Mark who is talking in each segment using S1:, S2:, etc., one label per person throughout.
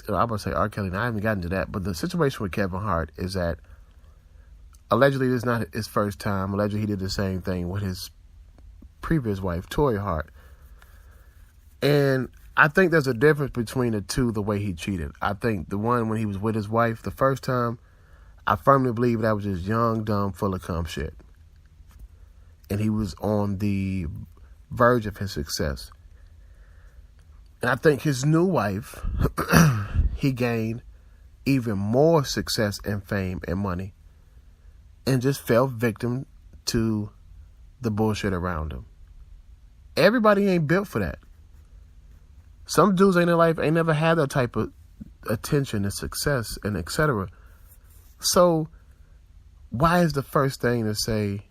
S1: I'm going to say R. Kelly, and I haven't gotten to that, but the situation with Kevin Hart is that allegedly this is not his first time. Allegedly he did the same thing with his previous wife, Toya Hart. And I think there's a difference between the two, the way he cheated. I think the one when he was with his wife the first time, I firmly believe that was just young, dumb, full of cum shit. And he was on the verge of his success. And I think his new wife, he gained even more success and fame and money and just fell victim to the bullshit around him. Everybody ain't built for that. Some dudes in their life ain't never had that type of attention and success and etc. So why is the first thing to say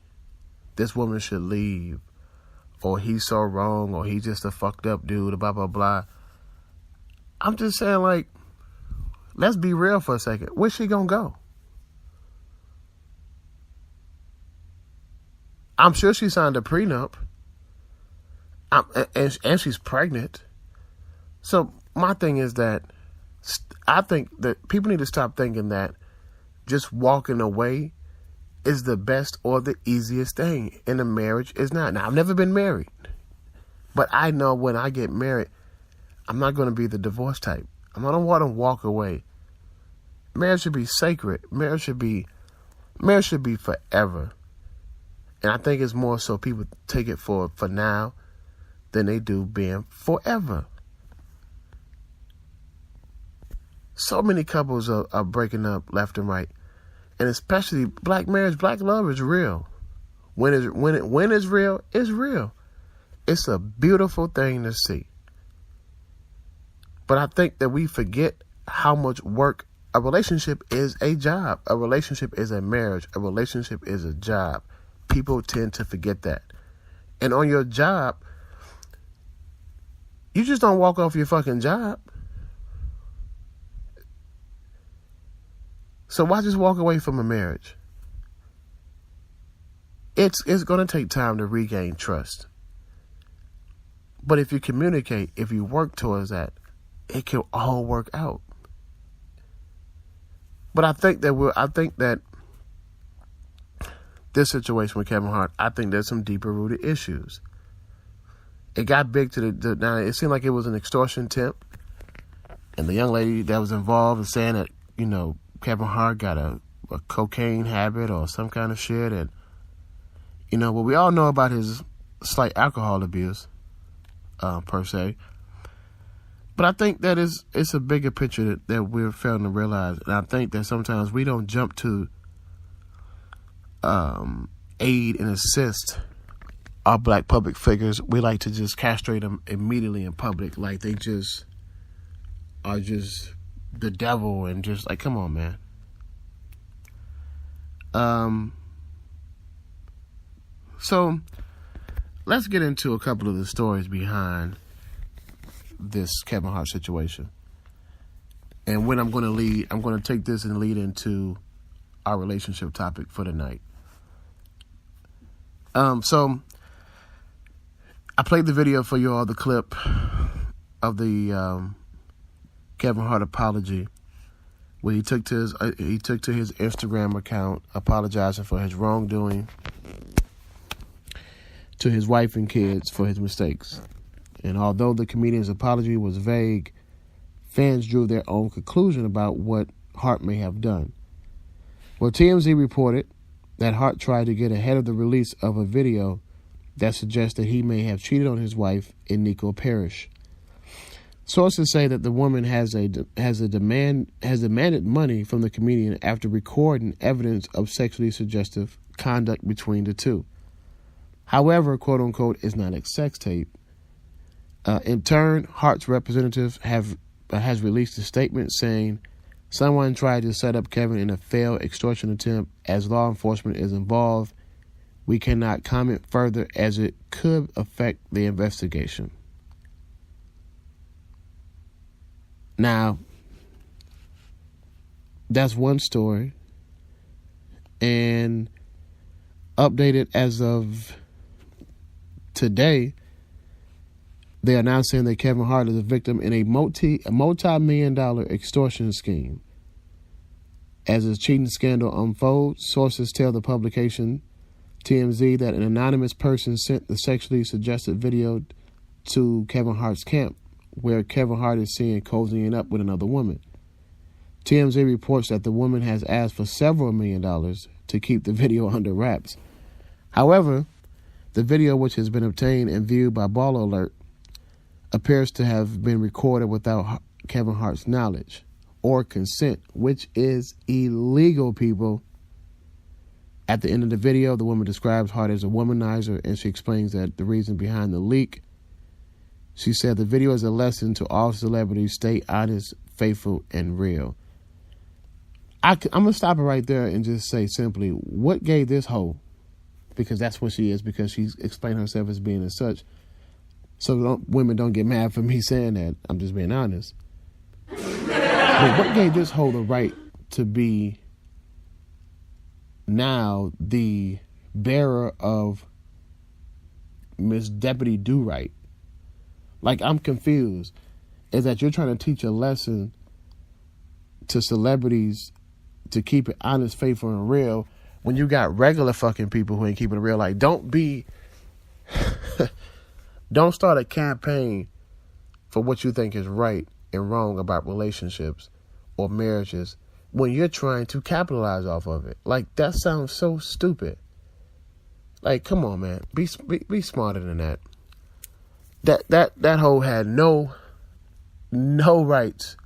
S1: this woman should leave, or he's so wrong, or he's just a fucked up dude, blah, blah, blah? I'm just saying, like, let's be real for a second. Where's she gonna go? I'm sure she signed a prenup. And she's pregnant. So my thing is that I think that people need to stop thinking that just walking away is the best or the easiest thing in a marriage. Is not. Now, I've never been married, but I know when I get married, I'm not going to be the divorce type. I don't want to walk away. Marriage should be sacred. Marriage should be forever. And I think it's more so people take it for now than they do being forever. So many couples are breaking up left and right. And especially black marriage, black love is real. When it's real, it's real. It's a beautiful thing to see. But I think that we forget how much work a relationship is. A job. A relationship is a marriage. A relationship is a job. People tend to forget that. And on your job, you just don't walk off your fucking job. So why just walk away from a marriage? It's going to take time to regain trust. But if you communicate, if you work towards that, it can all work out. But I think that this situation with Kevin Hart, I think there's some deeper rooted issues. It got big now it seemed like it was an extortion attempt. And the young lady that was involved was saying that, Kevin Hart got a cocaine habit or some kind of shit. And, we all know about his slight alcohol abuse, per se. But I think that it's a bigger picture that we're failing to realize. And I think that sometimes we don't jump to aid and assist our black public figures. We like to just castrate them immediately in public, like they just are just the devil and just like, come on, man. So let's get into a couple of the stories behind this Kevin Hart situation. And when I'm going to take this and lead into our relationship topic for the night. So I played the video for you all, the clip of the Kevin Hart apology, where he took to his Instagram account apologizing for his wrongdoing to his wife and kids for his mistakes. And although the comedian's apology was vague, fans drew their own conclusion about what Hart may have done. Well, TMZ reported that Hart tried to get ahead of the release of a video that suggests that he may have cheated on his wife in Nico Parish. Sources say that the woman has demanded money from the comedian after recording evidence of sexually suggestive conduct between the two. However, quote unquote, it's not a sex tape. In turn, Hart's representative has released a statement saying someone tried to set up Kevin in a failed extortion attempt. As law enforcement is involved, we cannot comment further as it could affect the investigation. Now, that's one story. And updated as of today, They are now saying that Kevin Hart is a victim in a multi-million-dollar extortion scheme. As his cheating scandal unfolds, sources tell the publication TMZ that an anonymous person sent the sexually suggested video to Kevin Hart's camp, where Kevin Hart is seen cozying up with another woman. TMZ reports that the woman has asked for several $1 million to keep the video under wraps. However, the video, which has been obtained and viewed by Baller Alert, appears to have been recorded without Kevin Hart's knowledge or consent, which is illegal, people. At the end of the video, the woman describes Hart as a womanizer, and she explains that the reason behind the leak. She said the video is a lesson to all celebrities: stay honest, faithful, and real. I'm going to stop it right there and just say simply, what gave this hoe, because that's what she is, because she's explained herself as being as such. So women don't get mad for me saying that. I'm just being honest. But what gave this hoe the right to be now the bearer of Miss Deputy Do-Right? Like, I'm confused. Is that you're trying to teach a lesson to celebrities to keep it honest, faithful, and real when you got regular fucking people who ain't keeping it real? Like, don't start a campaign for what you think is right and wrong about relationships or marriages when you're trying to capitalize off of it. Like, that sounds so stupid. Like, come on, man. Be smarter than that. That hoe had no rights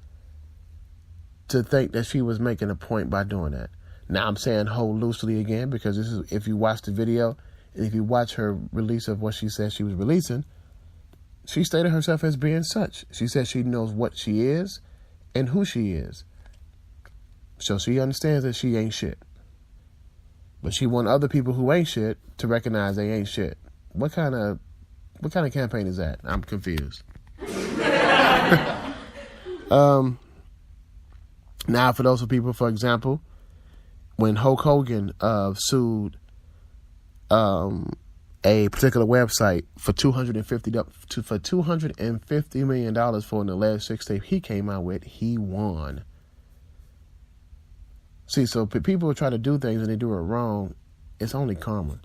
S1: to think that she was making a point by doing that. Now, I'm saying hoe loosely again, because this is, if you watch the video and if you watch her release of what she said she was releasing, she stated herself as being such. She said she knows what she is and who she is. So she understands that she ain't shit. But she wants other people who ain't shit to recognize they ain't shit. What kind of campaign is that? I'm confused. Now, for those people, for example, when Hulk Hogan sued a particular website for $250 million for an alleged sex tape he came out with, he won. See, so people try to do things and they do it wrong. It's only karma.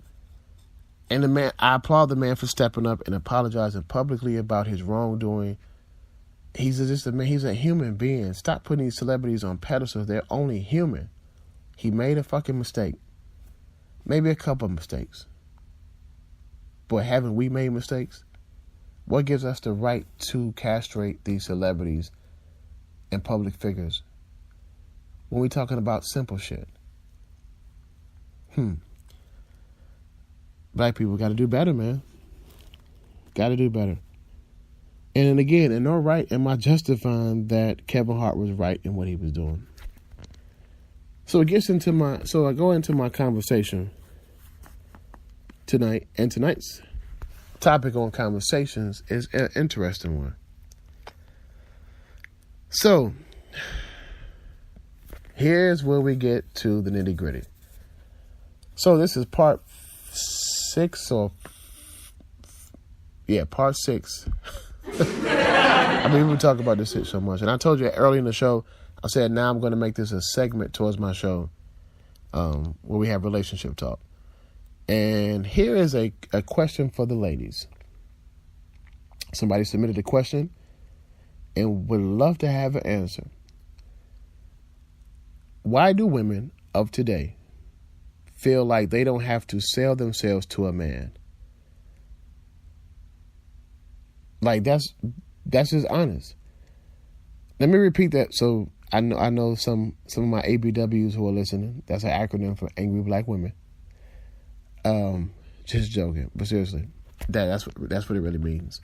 S1: And the man, I applaud the man for stepping up and apologizing publicly about his wrongdoing. He's just a man. He's a human being. Stop putting these celebrities on pedestals. They're only human. He made a fucking mistake. Maybe a couple of mistakes. But haven't we made mistakes? What gives us the right to castrate these celebrities and public figures when we're talking about simple shit? Black people got to do better, man. Got to do better. And then again, in no right am I justifying that Kevin Hart was right in what he was doing. So I go into my conversation tonight, and tonight's topic on conversations is an interesting one. So here's where we get to the nitty gritty. So this is part 6 part 6. I mean, we talk about this shit so much. And I told you early in the show, I said, now I'm going to make this a segment towards my show where we have relationship talk. And here is a question for the ladies. Somebody submitted a question and would love to have an answer. Why do women of today feel like they don't have to sell themselves to a man? Like, that's just honest. Let me repeat that so I know some of my ABWs who are listening. That's an acronym for Angry Black Women. Just joking, but seriously, that's what it really means.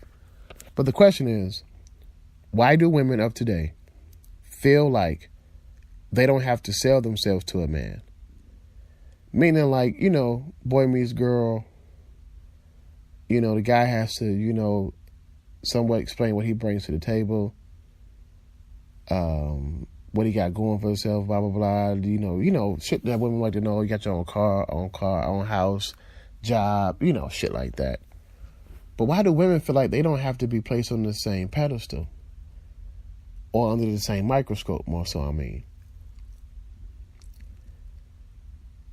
S1: But the question is, why do women of today feel like they don't have to sell themselves to a man? Meaning, like, boy meets girl, the guy has to, somewhat explain what he brings to the table, what he got going for himself, blah, blah, blah, shit that women like to know. You got your own car, own house, job, shit like that. But why do women feel like they don't have to be placed on the same pedestal or under the same microscope, more so, I mean?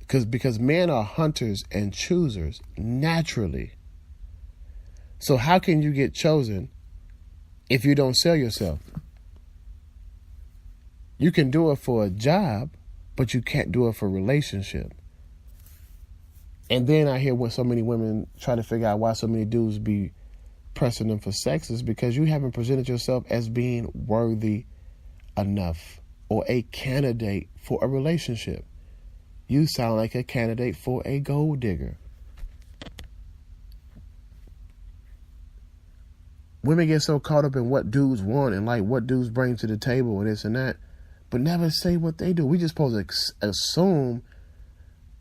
S1: Because men are hunters and choosers naturally. So how can you get chosen if you don't sell yourself? You can do it for a job, but you can't do it for a relationship. And then I hear what so many women try to figure out why so many dudes be pressing them for sex is because you haven't presented yourself as being worthy enough or a candidate for a relationship. You sound like a candidate for a gold digger. Women get so caught up in what dudes want and like what dudes bring to the table and this and that, but never say what they do. We just supposed to assume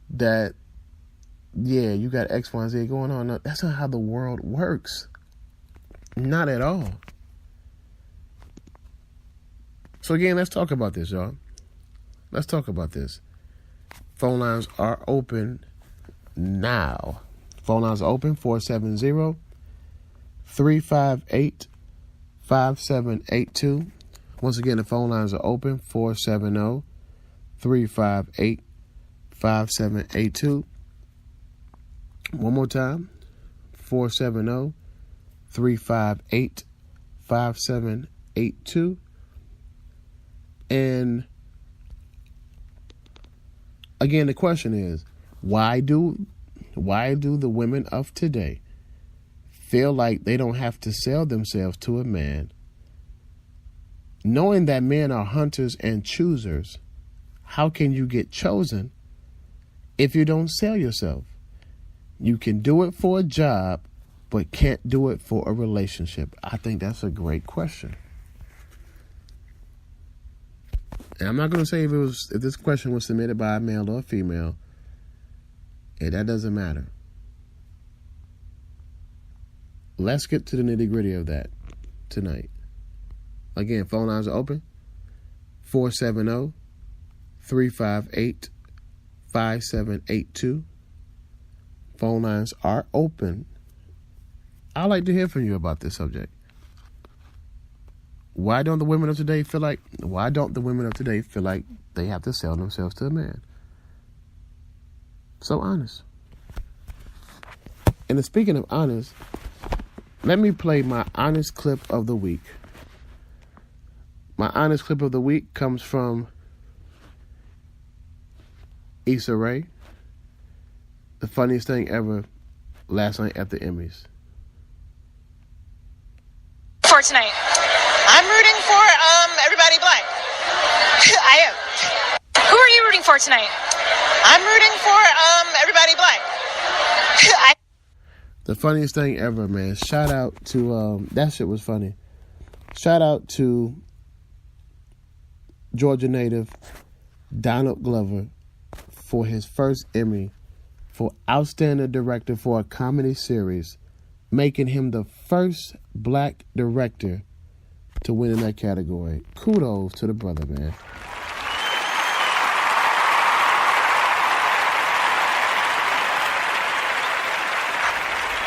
S1: that, yeah, you got X, Y, and Z going on. No, that's not how the world works. Not at all. So again, let's talk about this, y'all. Let's talk about this. Phone lines are open now. Phone lines are open, 470-358-5782. Once again, the phone lines are open, 470-358-5782. One more time, 470-358-5782. And again, the question is, why do the women of today feel like they don't have to sell themselves to a man, knowing that men are hunters and choosers? How can you get chosen if you don't sell yourself? You can do it for a job, but can't do it for a relationship. I think that's a great question. And I'm not going to say if this question was submitted by a male or a female. Yeah, that doesn't matter. Let's get to the nitty-gritty of that tonight. Again, phone lines are open. 470-358-5782. Phone lines are open. I'd like to hear from you about this subject. Why don't the women of today feel like they have to sell themselves to a man? So honest. And speaking of honest, let me play my honest clip of the week. My honest clip of the week comes from Issa Rae. The funniest thing ever last night at the Emmys.
S2: For tonight, I'm rooting for everybody black. I am. Who are you rooting for tonight? I'm rooting for everybody black.
S1: The funniest thing ever, man. Shout out to that shit was funny. Shout out to Georgia native Donald Glover for his first Emmy for Outstanding Director for a Comedy Series, making him the first black director to win in that category. Kudos to the brother, man.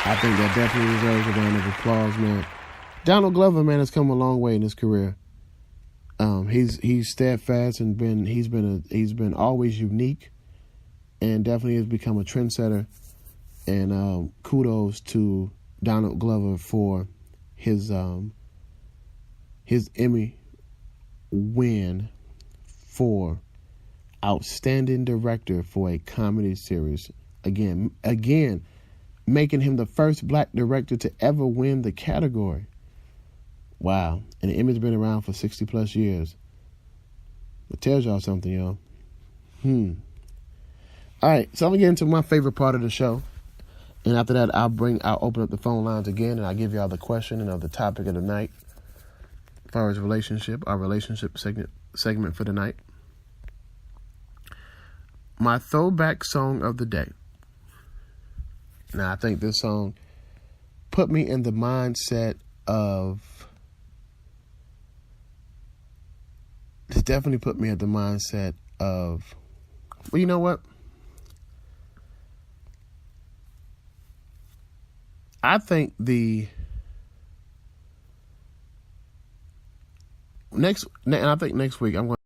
S1: I think that definitely deserves a round of applause, man. Donald Glover, man, has come a long way in his career. He's steadfast and he's been always unique, and definitely has become a trendsetter. And kudos to Donald Glover for his Emmy win for Outstanding Director for a Comedy Series. Again, making him the first black director to ever win the category. Wow. And the Emmy's been around for 60 plus years. It tells y'all something, y'all. All right, so I'm going to get into my favorite part of the show. And after that, I'll open up the phone lines again, and I'll give y'all the question and the topic of the night as far as our relationship segment for the night. My throwback song of the day. Now, I think this song put me in the mindset of... It's definitely put me at the mindset of... Well, you know what? I think next week I'm going